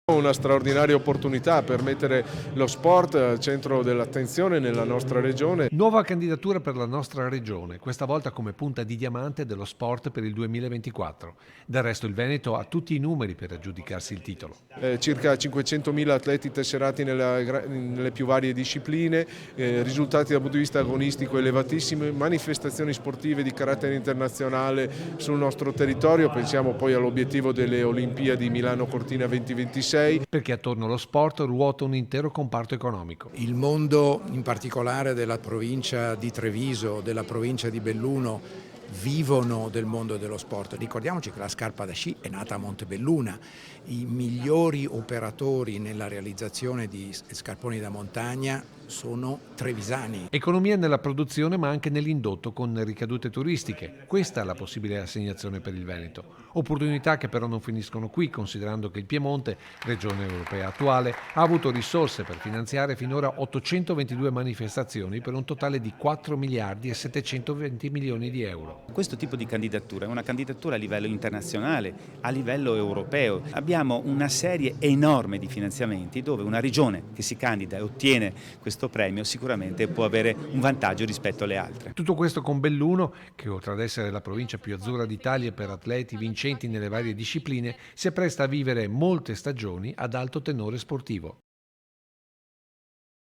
Una straordinaria opportunità per mettere lo sport al centro dell'attenzione nella nostra regione. Nuova candidatura per la nostra regione, questa volta come punta di diamante dello sport per il 2024. Del resto il Veneto ha tutti i numeri per aggiudicarsi il titolo. Circa 500.000 atleti tesserati nelle più varie discipline, risultati dal punto di vista agonistico elevatissimi, manifestazioni sportive di carattere internazionale sul nostro territorio, pensiamo poi all'obiettivo delle Olimpiadi Milano-Cortina 2026. Perché attorno allo sport ruota un intero comparto economico. Il mondo, in particolare della provincia di Treviso, della provincia di Belluno, vivono del mondo dello sport. Ricordiamoci che la scarpa da sci è nata a Montebelluna. I migliori operatori nella realizzazione di scarponi da montagna sono trevisani. Economia nella produzione ma anche nell'indotto con ricadute turistiche. Questa è la possibile assegnazione per il Veneto. Opportunità che però non finiscono qui, considerando che il Piemonte, regione europea attuale, ha avuto risorse per finanziare finora 822 manifestazioni per un totale di 4 miliardi e 720 milioni di euro. Questo tipo di candidatura è una candidatura a livello internazionale, a livello europeo. Abbiamo una serie enorme di finanziamenti dove una regione che si candida e ottiene questo premio sicuramente può avere un vantaggio rispetto alle altre. Tutto questo con Belluno, che oltre ad essere la provincia più azzurra d'Italia per atleti vincenti nelle varie discipline, si appresta a vivere molte stagioni ad alto tenore sportivo.